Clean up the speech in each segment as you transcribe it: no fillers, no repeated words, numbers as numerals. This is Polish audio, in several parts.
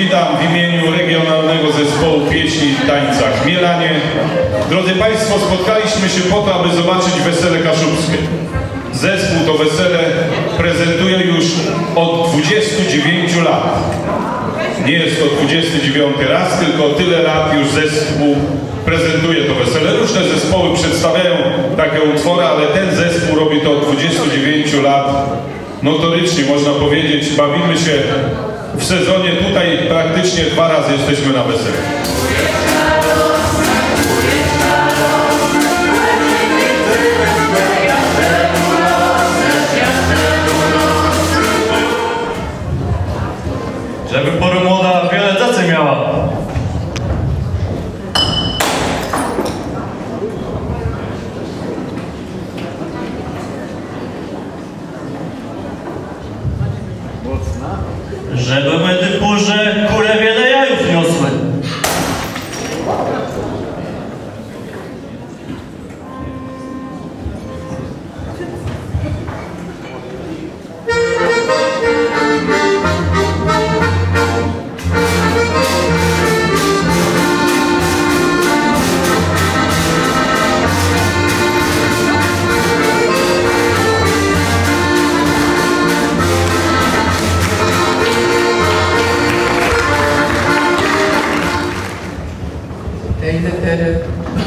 witam w imieniu Regionalnego Zespołu Pieśni i Tańca Chmielanie. Drodzy Państwo, spotkaliśmy się po to, aby zobaczyć wesele kaszubskie. Zespół to wesele prezentuje już od 29 lat. Nie jest to 29 raz, tylko tyle lat już zespół prezentuje to wesele. Różne zespoły przedstawiają takie utwory, ale ten zespół robi to od 29 lat. Notorycznie można powiedzieć, bawimy się w sezonie tutaj praktycznie 2 razy jesteśmy na weselu. Żeby pora młoda wiele tacy miała. Żeby medy burze kule wiele jajów niosły.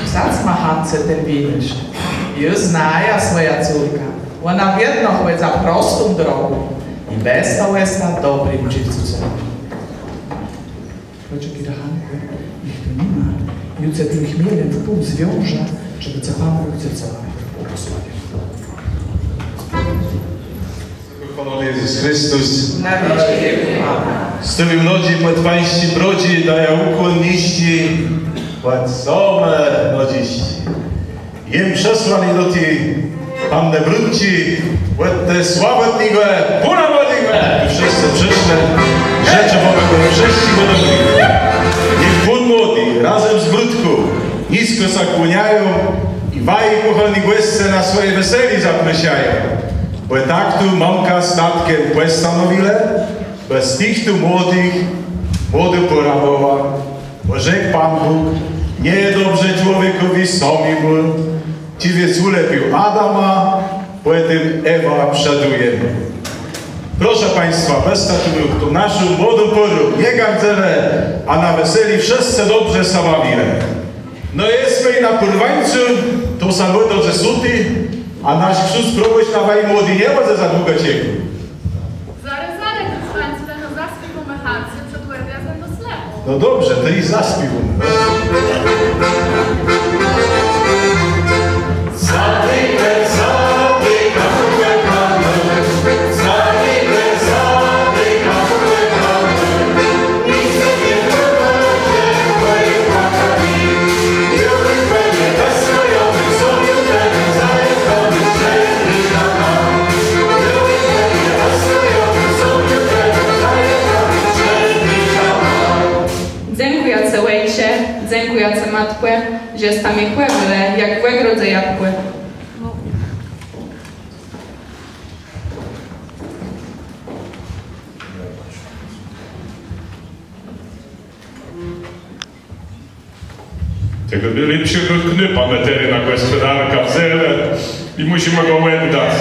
Zacma Hance ten widzisz. Już znaja swoja córka. Ona wierno chodzi za prostą drogą. I bez to jest na dobrym żywcu celu. Chodź, kiedy Hankę, ich tu nie ma. Juce tym chmielem w pół zwiąże, żeby co Pan Bóg chce cała błogosławił. Chwalony Jezus Chrystus. Na wiecie wieku. Z tymi ludzi pod Pańści brodzi daje ukłonniści, pod same lodziści. Jem przesłani do tej Panny Brudci, pod te sławetniwe, punawodniwe. Wszyscy przyszli, rzeczy Boga, wszyscy podobni. Niech pun młody razem z Brudku nisko zakłoniają i waji pochylni głesce na swoje weseli zaprosiają. Bo tak tu mamka statkiem postanowile, bez tych tu młodych porabowa, bo rzekł Pan Bóg, nie dobrze człowiekowi sami był, ci więc ulepił Adama, potem Ewa przoduje. Proszę Państwa, bez takiego tu naszą młodą porą, nie gardzele, a na weseli wszyscy dobrze samawile. No jesteśmy na purwańcu, to samo dobrze suty, a nasz chrzust próbować na waj młody nie ma za długo ciekł. Zaraz, no zaspij po mechance, przed łewiazem do slepu. No dobrze, to i zaspił. Dziękujące matkę, że stamy chłebyle, jak w egrodze jabłkę. Tego lepszego knypa metery na gospodarka wzele i musimy go łędać.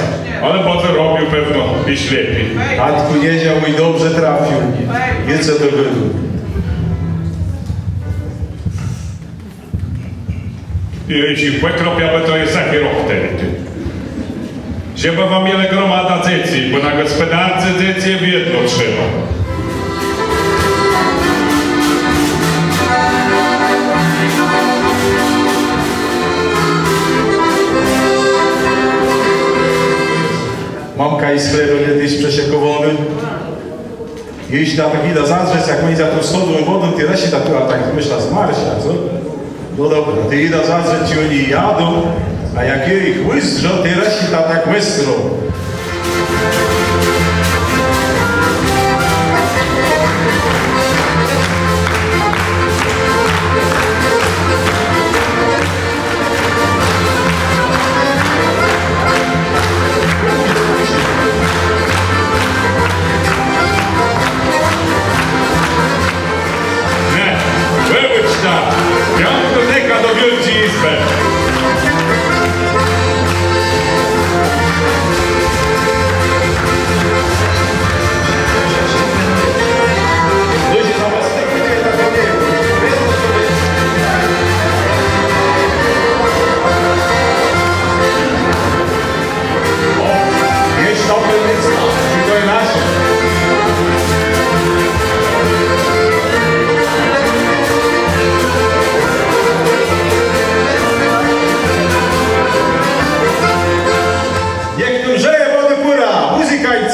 Ale potem robił pewno iść lepiej. Matku nie dział i dobrze trafił. Wie co to było. I jeśli płekropiamy, to jest jaki rok wtedy. Żeby wam mieli gromada dzieci, bo na gospodarce dzieci w jedno trzeba. Mamka i sklepu kiedyś przesiekowany. Jeśli na tak widać zadrzeć, jak oni za tą stodną wodą, ty reszcie tak myśla z Marsia, co? No dobra, ty ida zadrzeć ci oni jadą, a jak je ich wystrzą, ty reszcie tak wystrą.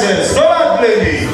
ręce, 100 lat dla nich.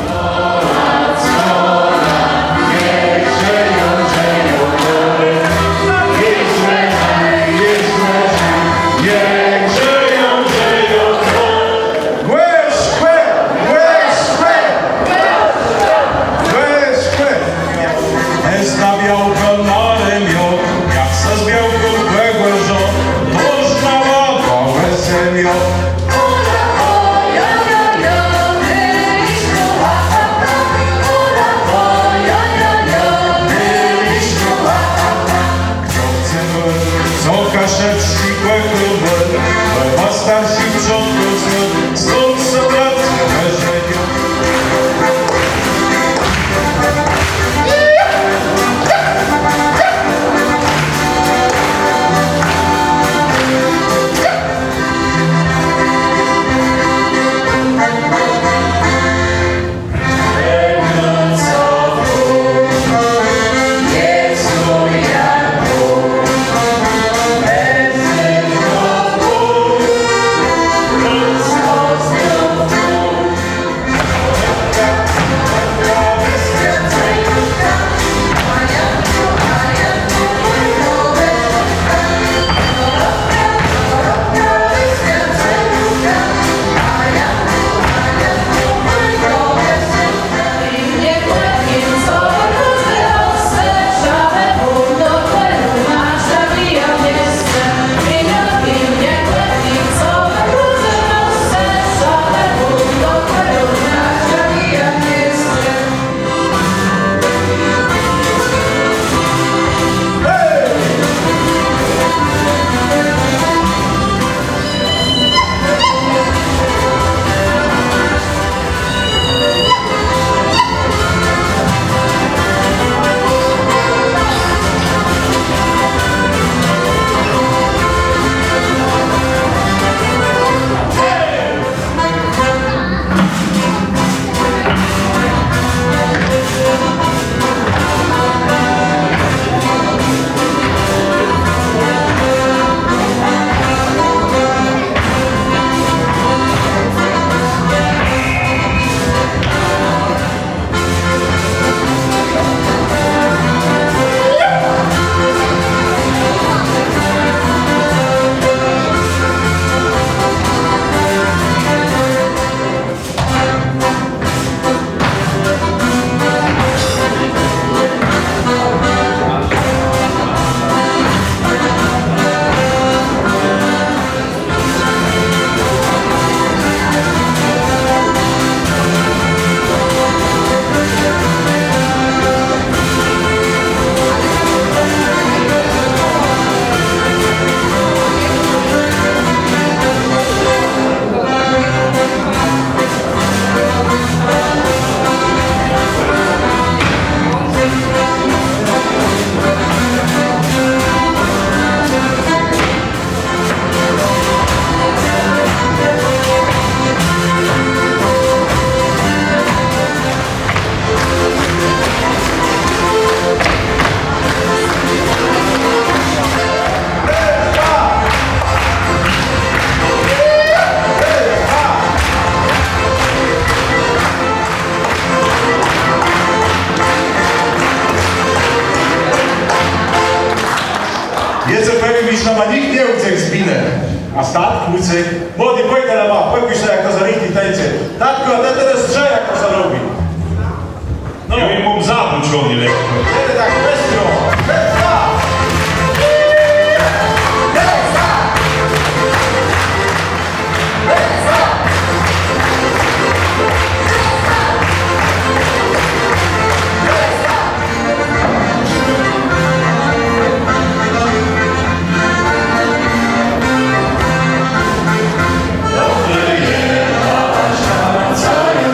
A stát, kluci, mladí, pojďte na vás, pojď se jako za rychlý tańce. Tatko, a ten teraz dře jako za robi. No. Ja im mam zabuczony lekko. Jede tak pestro. Sorry.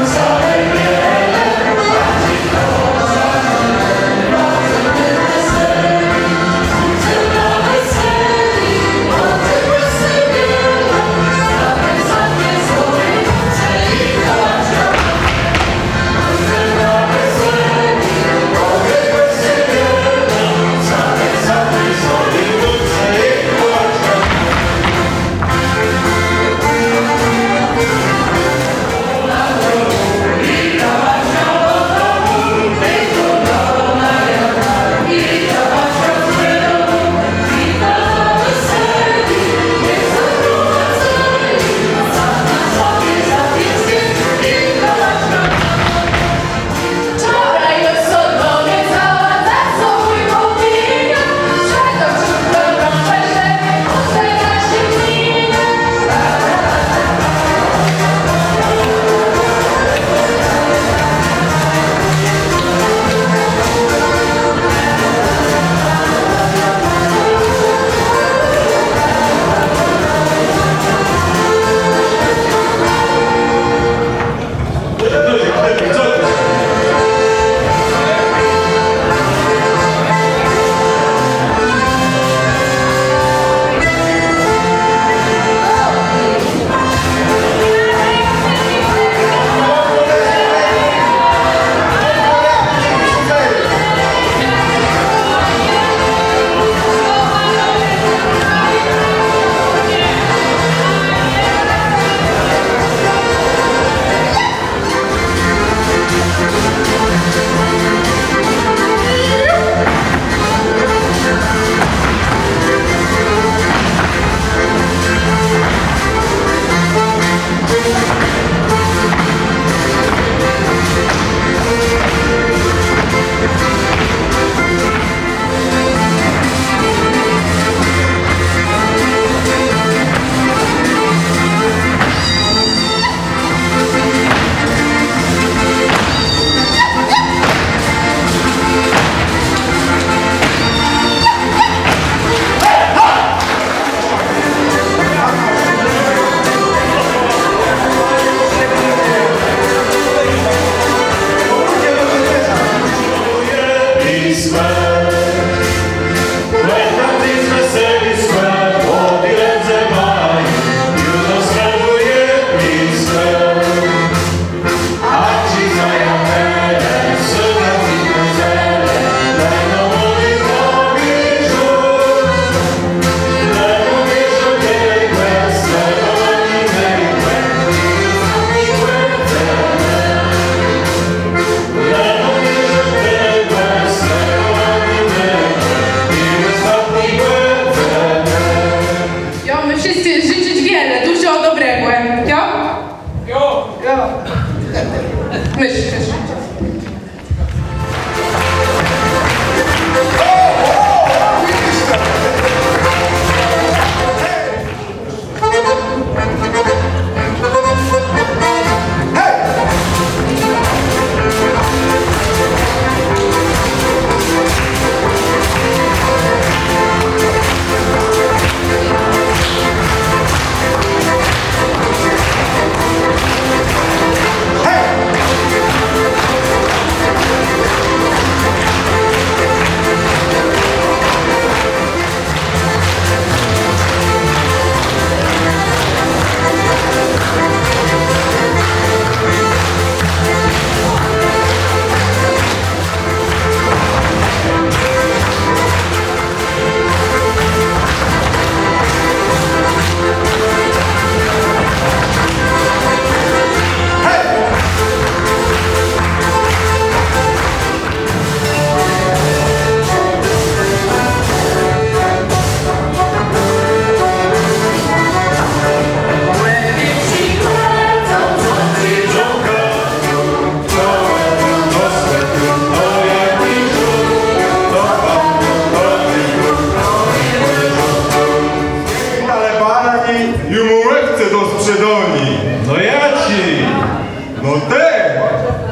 No te,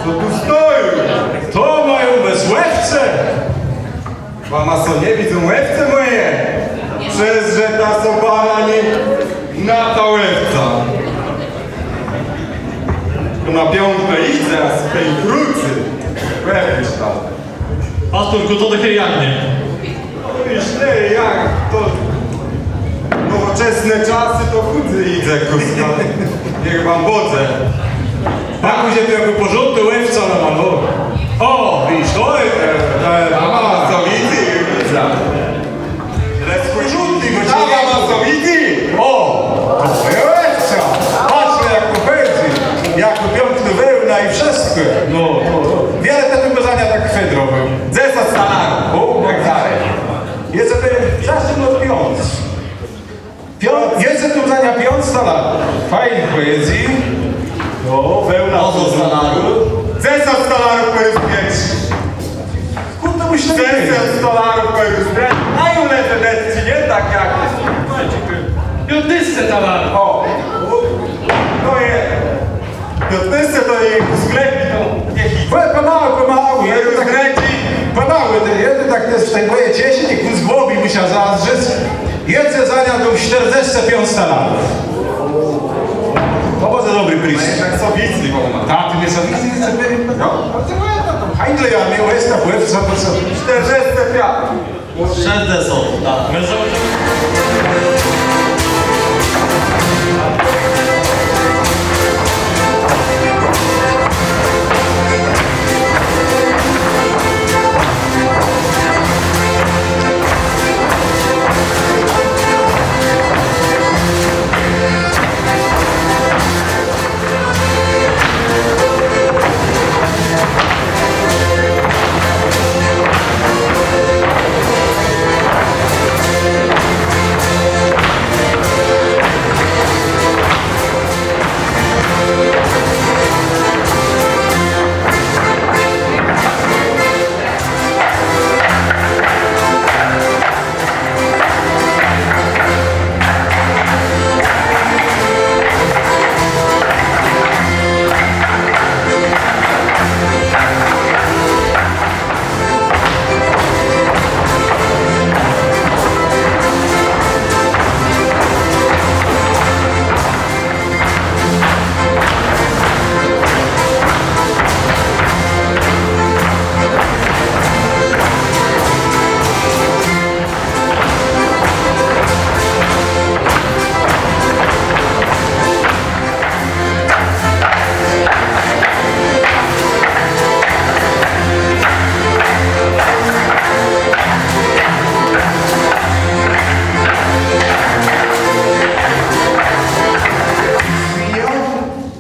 co tu stoją, to mają bez łewce. Mama co nie widzą łewce moje, przez że ta sobana nie na ta łewca. To na piątkę idzie, a z tej krucy. Pewnie tam. Pastorku, to takie jak nie? Już nie, jak to nowoczesne czasy to chudy idzie, kuska. Niech wam wodzę. Tak się tu jako porządny łewca na mano. O, widzisz, to jest, mama co widzi, widzę. Lecz porządny, mama co widzi. O, to moja łewca. Patrzcie jak to chodzi. Jak to piątny wełna i wszystko. No, to. Wiele te wykazania tak chwedrowe. Zesad stanarów, o, tak dalej. Jest sobie czasem od piąc. Jest tu zania piąc stanarów. Fajny poezji. No, wełna to stanarów. Zesad stanarów perys pierwszy. Kurde, myślę, zesad stanarów perys pierwszy. A ju lecę, nie tak jak. Piątysce talar. O, to jest. Piątysce to jest sklepik, to nie hit. Pomału, jeden tak kręci. Pomału, jeden tak też w tej moje ciesie, niech z głowy musiał zazdrzeć. Jedzę za nią do 45 stanarów. To bardzo dobry prysz. Tak sowicy, taty nie sowicy, nie sobie. No, to hajtle, ja miał jest na pływca, po co? 45. 60, tak. My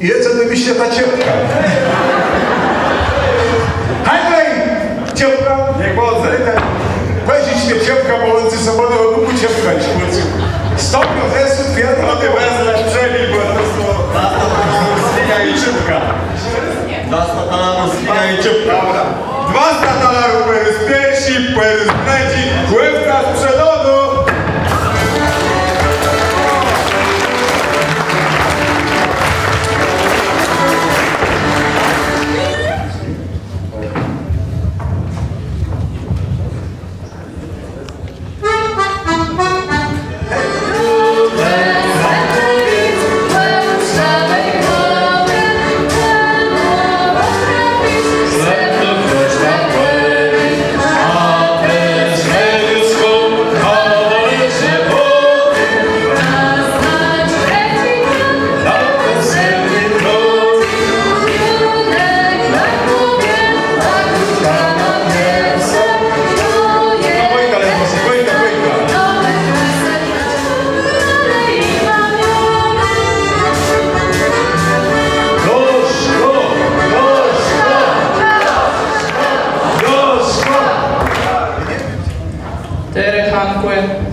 Jedzę wyjście ta ciotka. Hajtlej! Ciotka! Nie wodzę. Weź mnie ciotka, bo on ze sobą do obu ciotka śmierci. Stopią zesłów, kwiatów. No ty wezmę przebieg, bo to są świnia i czubka. 200 talarów świnia i czubka. 200 talarów perys pierwsi, perys trzeci, łewka z przodu.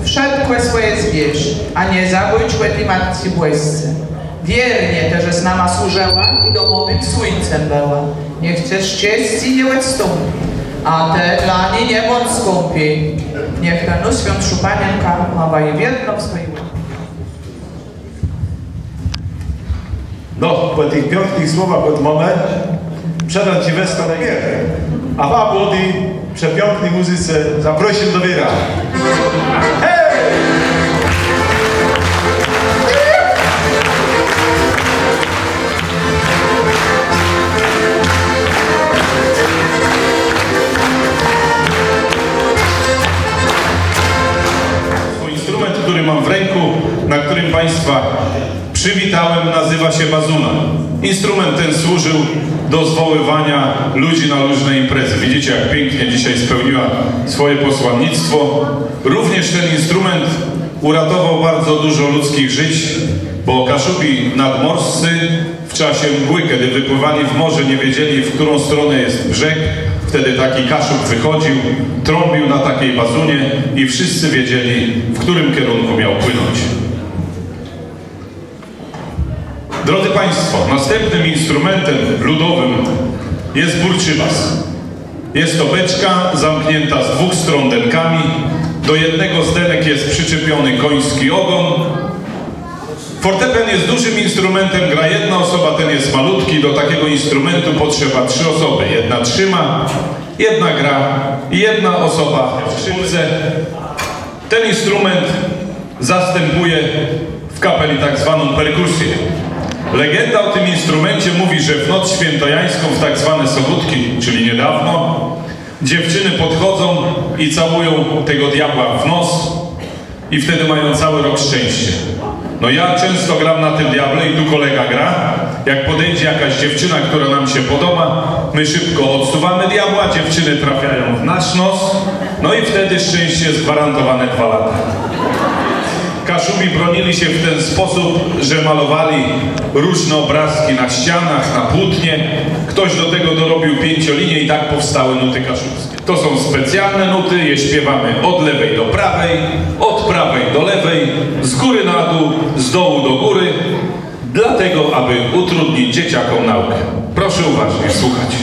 Wszedłe swoje zwierz, a nie zabójczłe ty matce błysce. Wiernie też z nama służęła i domowym słońcem była. Nie chcesz czci nie odstąpi, a te dla niej nie bądź skąpi. Niech ta no świąt Panienka ma je wierno w swoim. No, po tych pięknych słowach od mamy przedam Ci westa na gierę. A Wam młody, przepięknej muzyce zaprosił do wiera. Hej! Instrument, który mam w ręku, na którym Państwa przywitałem, nazywa się bazuna. Instrument ten służył do zwoływania ludzi na różne imprezy. Widzicie, jak pięknie dzisiaj spełniła swoje posłannictwo. Również ten instrument uratował bardzo dużo ludzkich żyć, bo Kaszubi nadmorscy w czasie mgły, kiedy wypływali w morze, nie wiedzieli, w którą stronę jest brzeg. Wtedy taki Kaszub wychodził, trąbił na takiej bazunie i wszyscy wiedzieli, w którym kierunku miał płynąć. Drodzy Państwo, następnym instrumentem ludowym jest burczybas. Jest to beczka zamknięta z dwóch stron denkami. Do jednego z denek jest przyczepiony koński ogon. Fortepian jest dużym instrumentem, gra jedna osoba, ten jest malutki. Do takiego instrumentu potrzeba 3 osoby. Jedna trzyma, jedna gra i jedna osoba w skrzynce. Ten instrument zastępuje w kapeli tak zwaną perkusję. Legenda o tym instrumencie mówi, że w noc świętojańską, w tak zwane sobótki, czyli niedawno, dziewczyny podchodzą i całują tego diabła w nos i wtedy mają cały rok szczęście. No ja często gram na tym diable i tu kolega gra. Jak podejdzie jakaś dziewczyna, która nam się podoba, my szybko odsuwamy diabła, dziewczyny trafiają w nasz nos, no i wtedy szczęście jest gwarantowane 2 lata. Kaszubi bronili się w ten sposób, że malowali różne obrazki na ścianach, na płótnie. Ktoś do tego dorobił 5-linię i tak powstały nuty kaszubskie. To są specjalne nuty, je śpiewamy od lewej do prawej, od prawej do lewej, z góry na dół, z dołu do góry, dlatego, aby utrudnić dzieciakom naukę. Proszę uważnie słuchać.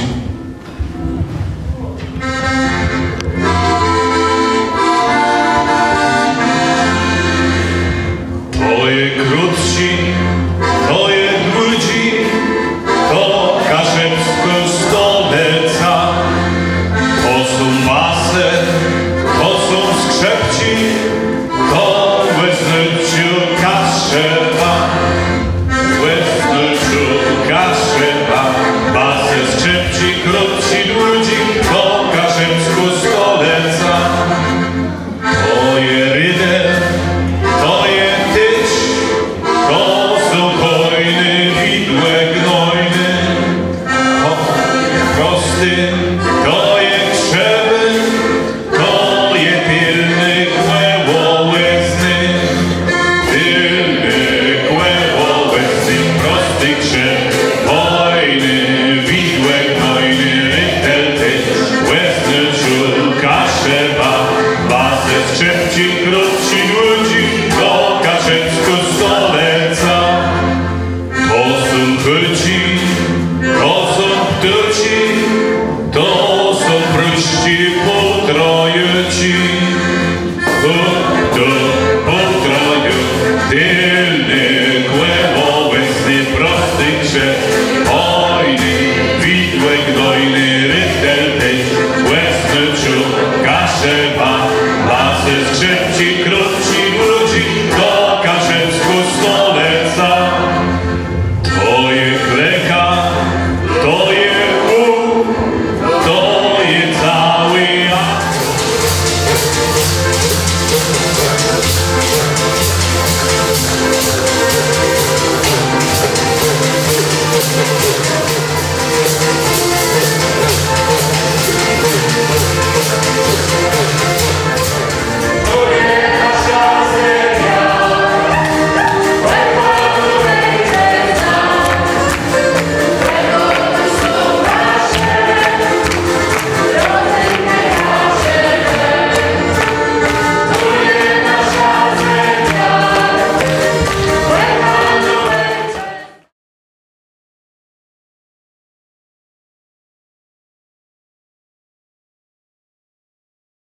To je krótsi, to je dłudzi, to kaszebsko stoleca, to są basy, to są skrzepci, to łeznęciu kaszeba, łeznęciu kaszeba, basy, skrzepci, krótsi, dłudzi.